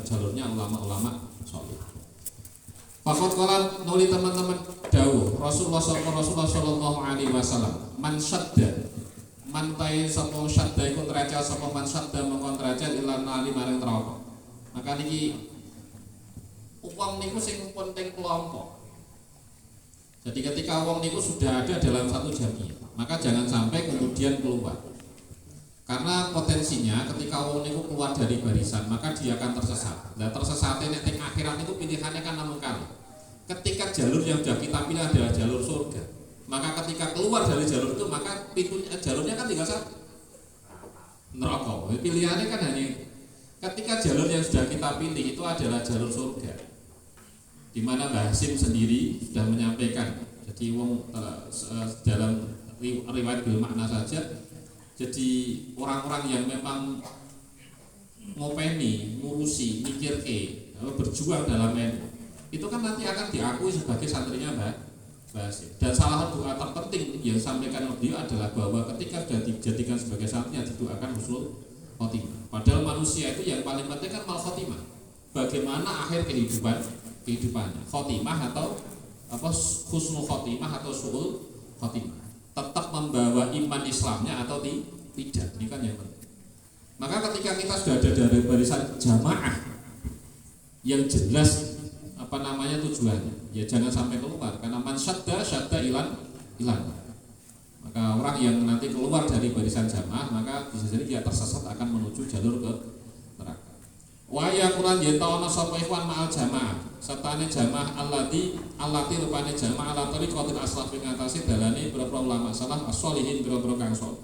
Speaker 1: jalurnya ulama-ulama salih. Fakot kala nuli teman-teman dawuh Rasulullah sallallahu alaihi wasallam man syadda man tai sapa syadda iku derajat sapa man syadda mengkon derajat ilan nali maring neraka. Maka niki wong niku sing penting kelompok. Jadi ketika wong niku sudah ada dalam satu jamiah, maka jangan sampai kemudian keluar. Karena potensinya ketika wong niku keluar dari barisan, maka dia akan tersesat. Nah, tersesatnya nek teng akhirat itu pilihannya kan namun kali. Ketika jalur yang sudah kita pilih adalah jalur surga, maka ketika keluar dari jalur itu, maka jalurnya kan tinggal satu, neraka. Pilihannya kan hanya ketika jalur yang sudah kita pilih itu adalah jalur surga. Di mana Mbah Hasim sendiri sudah menyampaikan, jadi wong dalam riwayat bil makna saja, jadi orang-orang yang memang ngopeni, ngurusi, mikir berjuang dalam itu kan nanti akan diakui sebagai santrinya Mbah Hasim. Dan salah satu doa terpenting yang disampaikan oleh beliau adalah bahwa ketika sudah dijadikan sebagai santrinya didoakan husnul khotimah. Padahal manusia itu yang paling penting kan mal khotimah. Bagaimana akhir kehidupannya, khotimah atau apa husnul khotimah atau su'ul khotimah, tetap membawa iman Islamnya atau tidak, ini kan yang penting. Maka ketika kita sudah ada dari barisan jamaah yang jelas tujuannya, ya jangan sampai keluar, karena man syadda ilan. Maka orang yang nanti keluar dari barisan jamaah, maka bisa jadi dia tersesat akan menuju jalur ke neraka. Wa yaqulan yatawana sapa ikhwan ma'al jamaah sertane jamaah allati rupane jamaah ala tariqatil aslaf ing atase dalane pira-pira ulama salaf as-sholihin pira-pira kang saleh.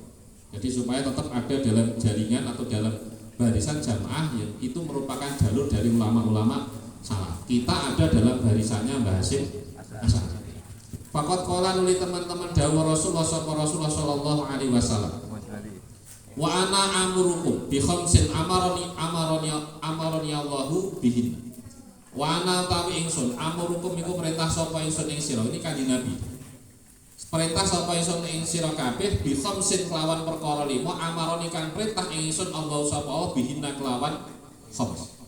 Speaker 1: Jadi supaya tetap ada dalam jaringan atau dalam barisan jamaah yang itu merupakan jalur dari ulama-ulama salaf. Kita ada dalam barisannya Mbah Hasim Asy-Syadzili. Faqat qala nuli teman-teman dawuh Rasulullah sallallahu alaihi wasallam. Wa ana amurukum bi khamsin amarani Allahu bihin. Wa ana tawi ingsun amurukum iku perintah sapa ingsun ing sira. Ini Kanjeng Nabi. Perintah sapa ingsun ing sira kabeh bi khamsin kelawan perkara 5 amaroni kan perintah ingsun Allah sapa Allah bihinna kelawan khams.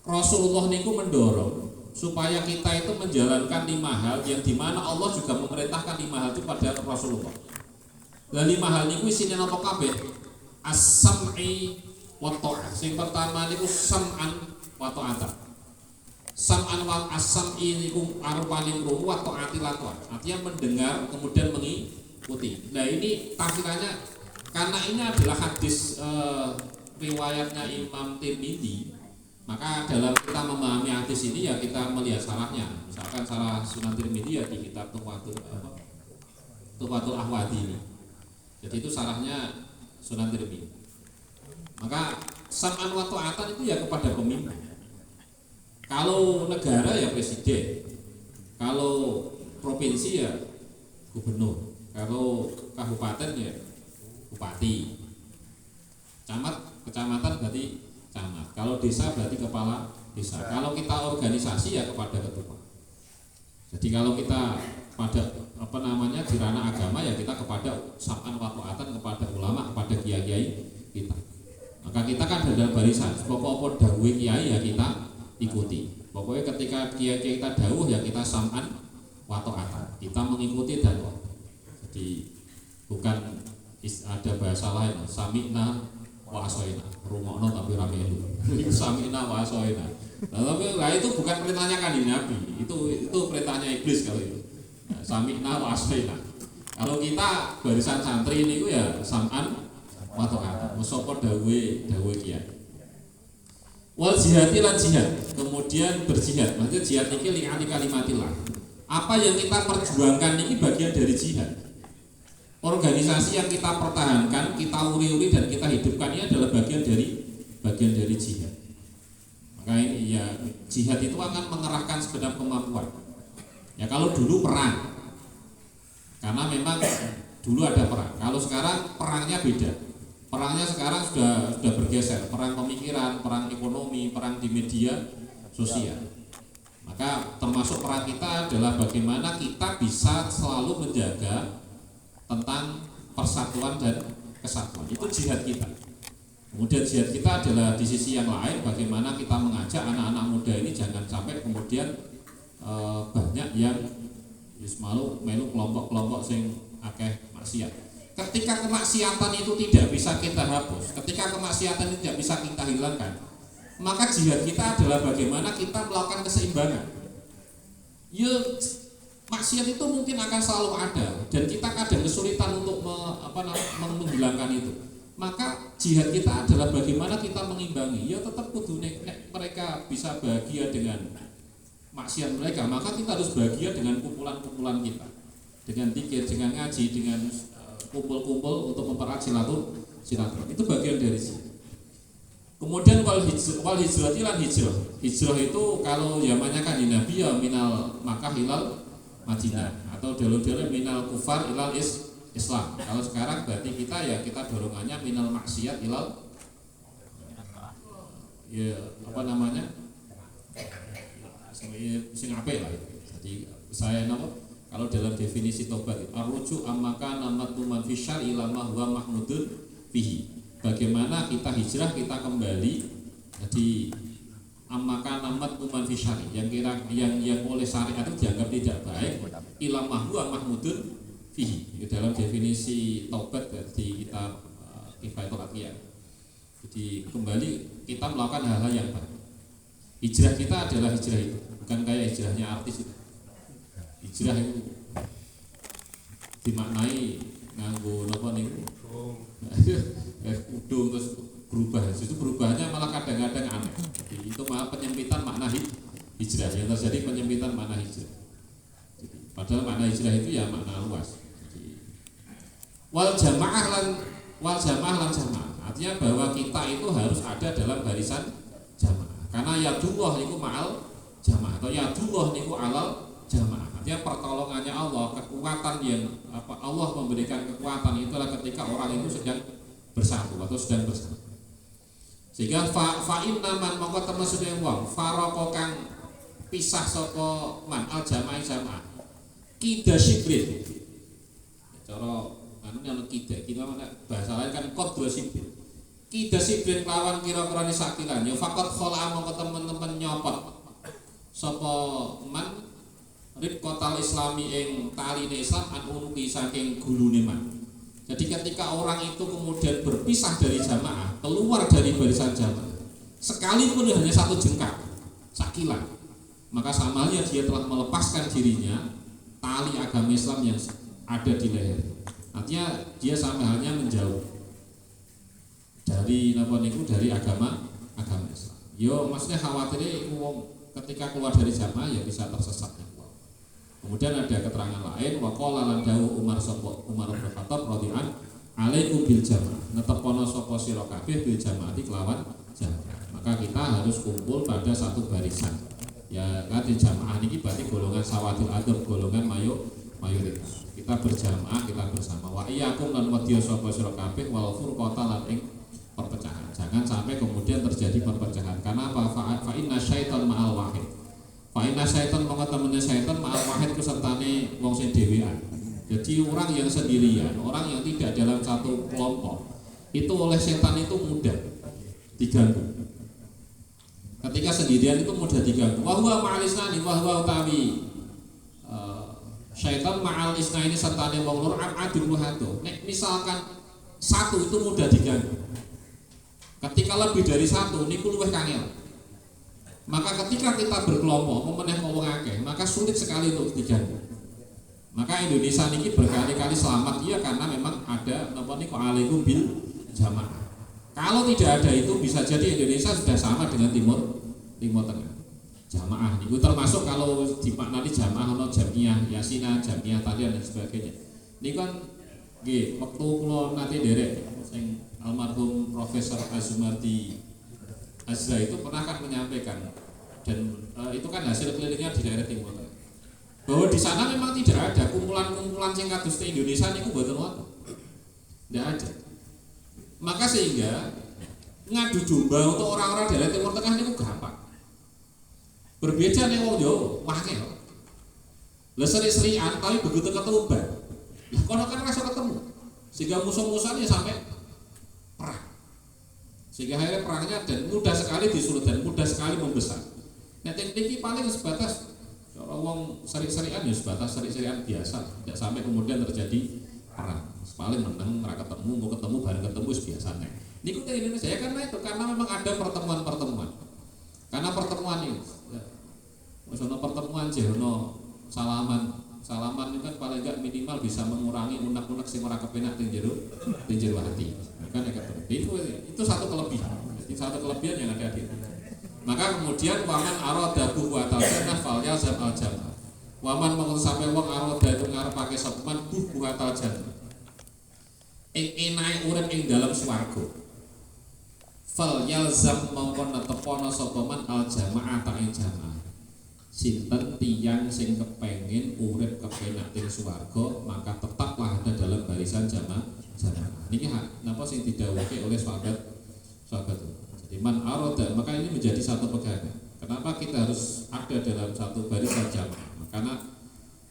Speaker 1: Rasulullah niku mendorong supaya kita itu menjalankan 5 hal yang dimana Allah juga memerintahkan 5 hal itu pada Rasulullah. Lah 5 hal niku isine napa kabeh? As-sam'i wa ta'ah. Sing pertama niku sam'an wa ta'ah. Sam'an wa as-sam'i niku arupane krungu wa ta'ati lan ta'ah. Artinya mendengar kemudian mengikuti. Nah ini tafsirannya karena ini adalah hadis riwayatnya Imam Tirmidzi, maka dalam kita memahami hadis ini ya kita melihat syarahnya. Misalkan syarah Sunan Tirmidzi ya di kitab Tuhfatul Ahwadi ini. Jadi itu syarahnya Sunan Tirmidzi. Maka sam'an wa ta'atan itu ya kepada pemimpin. Kalau negara ya presiden, kalau provinsi ya gubernur, kalau kabupaten ya bupati, kecamatan berarti camat, kalau desa berarti kepala desa, kalau kita organisasi ya kepada ketua. Jadi kalau kita pada di ranah agama ya kita kepada sam'an wa ta'atan kepada ulama, kepada kiai-kiai kita. Maka kita kan ada barisan, pokok-pokok dawuh kiai ya kita ikuti. Pokoknya ketika kiai kita dawuh ya kita sam'an wa ta'atan. Kita mengikuti dan jadi bukan ada bahasa lain, sami'na wa asoina. Rungokno tapi ramelu. Sami'na wa asoina. Nah, itu bukan perintahnya kan Nabi. Itu perintahnya iblis kalau itu. Ya, sami'na wa asoina. Kalau kita barisan santri ini ya sam'an wa ta'atan. Sapa dawuh kiai. Wal jihadi lan jihad, kemudian berjihad. Maksudnya jihad ini li'ani kalimatillah. Apa yang kita perjuangkan ini bagian dari jihad. Organisasi yang kita pertahankan, kita uri-uri dan kita hidupkan ini adalah bagian dari jihad. Maka ini ya jihad itu akan mengerahkan segenap kemampuan. Ya kalau dulu perang, karena memang dulu ada perang. Kalau sekarang perangnya beda. Perangnya sekarang sudah bergeser, perang pemikiran, perang ekonomi, perang di media sosial. Maka termasuk perang kita adalah bagaimana kita bisa selalu menjaga tentang persatuan dan kesatuan. Itu jihad kita. Kemudian jihad kita adalah di sisi yang lain, bagaimana kita mengajak anak-anak muda ini jangan sampai kemudian banyak yang melu kelompok-kelompok sing akeh maksiat. Ketika kemaksiatan itu tidak bisa kita hapus, ketika kemaksiatan itu tidak bisa kita hilangkan, maka jihad kita adalah bagaimana kita melakukan keseimbangan. Ya, maksiat itu mungkin akan selalu ada dan kita kadang kesulitan untuk menghilangkan itu. Maka jihad kita adalah bagaimana kita mengimbangi. Ya tetap kudu mereka bisa bahagia dengan maksiat mereka, maka kita harus bahagia dengan kumpulan-kumpulan kita, dengan zikir, dengan ngaji, dengan kumpul-kumpul untuk mempererat silaturahmi. Itu bagian dari sini. Kemudian wal hijrah lan hijrah. Hijrah itu kalau zamannya kan Nabi ya minal Makkah ilal Madinah atau dulu-dulu minal kufar ilal Islam. Kalau sekarang berarti kita dorongannya minal maksiat ilal sing apik lah. Jadi saya kalau dalam definisi tobat arruju ammaka namatu man fi syar'i lama huwa mahmudun fihi. Bagaimana kita hijrah, kita kembali jadi ammaka namatu man fi syar'i yang oleh syariat itu dianggap tidak baik ilama huwa mahmudun fihi. Dalam definisi tobat di kitab Kifayatul Aqiyah. Jadi kembali kita melakukan hal-hal yang baik. Hijrah kita adalah hijrah itu, bukan kayak hijrahnya artis itu. Hijrah itu dimaknai nganggo napa niku udung terus berubah. Itu perubahannya malah kadang-kadang aneh. Jadi itu malah penyempitan makna hijrah. Yang terjadi penyempitan makna hijrah. Jadi, padahal makna hijrah itu ya makna luas. Jadi, wal jamaah lan jamaah. Artinya bahwa kita itu harus ada dalam barisan jamaah. Karena yadullah niku ma'al jamaah atau yadullah niku alal jamaah. Artinya pertolongannya Allah, kekuatan yang Allah memberikan kekuatan itulah ketika orang itu sedang bersatu atau sedang bersama. Sehingga fa'in naman mongko temasune wong faroko kang pisah saka man al jamaah jamaah kida sibrin cara anu ana kida mana bahasa lain kan kod dua sibrin kida sibrin lawan kira-kira sakilan ya faqat khala mongko teman-teman nyopot sapa man rib kotal islami ing taline Islam an unuki saking gulune man. Jadi ketika orang itu kemudian berpisah dari jamaah, keluar dari barisan jamaah, sekalipun hanya satu jengkal, sakilan, maka sama halnya dia telah melepaskan dirinya tali agama Islam yang ada di leher. Artinya dia sama halnya menjauh dari dari agama Islam. Yo maksudnya khawatirnya ketika keluar dari jamaah ya bisa tersesat. Kemudian ada keterangan lain waqala lan dawuh Umar bin Khattab radhiyallahu alaikum bil jamaah netepono sapa sira kabeh bil jamaati kelawan jamaah. Maka kita harus kumpul pada satu barisan. Ya kan di jamaah ini berarti golongan sawadil adab, golongan mayoritas. Kita berjamaah, kita bersama. Wa iyyakum lan wadya sapa sira kabeh wal furqata lan ing perpecahan. Jangan sampai kemudian terjadi perpecahan. Karena apa? Fa inna syaitan ma'al wahid. Fa'inna syaitan maka temennya syaitan ma'al wahid kesertane wong sing dhewean. Jadi orang yang sendirian, orang yang tidak dalam satu kelompok, itu oleh setan itu mudah diganggu. Ketika sendirian itu mudah diganggu. Wa huwa ma'al isnani wa huwa utawi syaitan ma'al isnani sertane wong loro adul hatu. Nek misalkan satu itu mudah diganggu. Ketika lebih dari satu niku luwih kangel. Maka ketika kita berkelompok memeneh wong akeh, maka sulit sekali untuk diganggu. Maka Indonesia ini berkali-kali selamat ya karena memang ada napa niku alaikum bil jamaah. Kalau tidak ada itu bisa jadi Indonesia sudah sama dengan Timur Tengah. Jamaah niku termasuk kalau dimaknani jamaah ono jamiah, yasinah, jamiah talian dan sebagainya. Ini kan nggih waktu kula nate derek sing almarhum Profesor Azumardi Azra itu pernah kan menyampaikan dan itu kan hasil kelilingnya di daerah Timur Tengah bahwa di sana memang tidak ada kumpulan-kumpulan sing kados di Indonesia niku mboten wonten. Tidak ada. Maka sehingga ngadu domba untuk orang-orang daerah Timur Tengah niku gampang. Berbeda ning wong Jawa, wae kok. Lah seri-serian tapi begitu ketemu bar. Lah kono kan rasa ketemu. Sehingga musuh-musuhnya sampai perang. Sehingga akhirnya perangnya dan mudah sekali disulut dan mudah sekali membesar. Nah teknik paling sebatas kalau wong seri-serian ya sebatas seri-serian biasa, tidak sampai kemudian terjadi perang. Paling menang, mereka ketemu bareng ketemu biasanya. Ini kok di Indonesia ya karena itu karena memang ada pertemuan. Karena pertemuan ini, ya, misalnya pertemuan jerono salaman itu kan paling enggak minimal bisa mengurangi unek-unek sing ora kepenak teng jero hati. Kan itu satu kelebihan. Jadi satu kelebihan yang ada di itu. Maka kemudian waman arada buwatal jannah fal yazam al jannah. Waman mongko sampe wong arada itu ngarepake sapeman buwatal jannah. Ing enae urip ing dalam swarga. Fal yazam mongko netepono sapa man al jamaah ta ing jamaah. Sinten tiyang sing kepengin urip kepenak ing swarga, maka tetaplah ada dalam barisan jamaah. Ini napa sing didhawuhke oleh sahabat. Jadi man arada, maka ini menjadi satu pegangan. Kenapa kita harus ada dalam satu barisan jamaah? Karena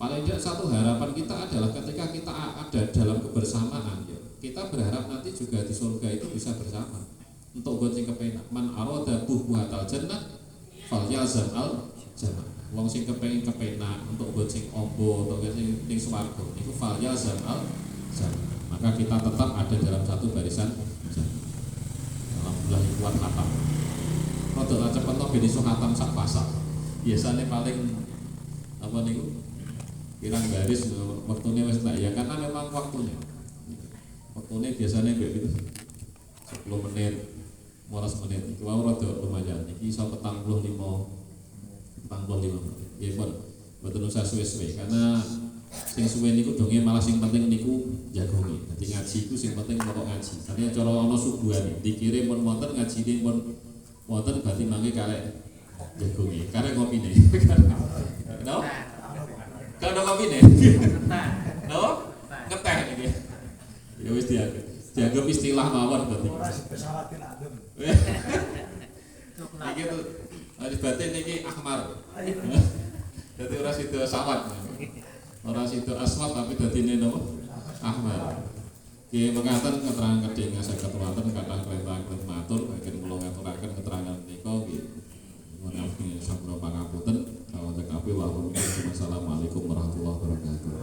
Speaker 1: paling tidak satu harapan kita adalah ketika kita ada dalam kebersamaan, ya, kita berharap nanti juga di surga itu bisa bersama. Untuk buat sing kepenak, man arada buhatal jannah falyazam al jannah. Wong sing kepengin kepenak untuk buat sing ombo, untuk sing ning swarga niku falyazam al jannah. Maka kita tetap ada dalam satu barisan. Alhamdulillah kuat khatam. Rodok cepet to ben iso khatam sak pasal. Biasanya paling apa niku? Kirang baris waktune wis tak ya karena memang waktunya. Waktune biasanya kayak gitu. 10 menit, 15 menit. Iku wae rodok lumayan. Iki iso 45 menit. Ya pun mboten usah suwe-suwe karena sing suwe niku donge malah sing penting niku jagonge. Dadi ngaji iku sing penting pokok ngaji. Artinya cara ana subuhane dikirim pun wonten ngajine pun wonten berarti mangke karek jagonge, karek ngopine. No? Kalau ngopine. No? Ngeteh iki. Ya wis diake. dianggap istilah mawon berarti.
Speaker 2: Ora pesawat adem.
Speaker 1: Iki tuh hadis batin niki ahmar. Dadi ora sida sawat. Ora sida aswat tapi dadine napa? Ahmar. Ki mekaten keterangan kedhing saged wonten kathah perintah matur bagian kula ngaturaken keterangan menika nggih. Menawi sampun pangapunten kawonten kabeh wa assalamualaikum warahmatullahi wabarakatuh.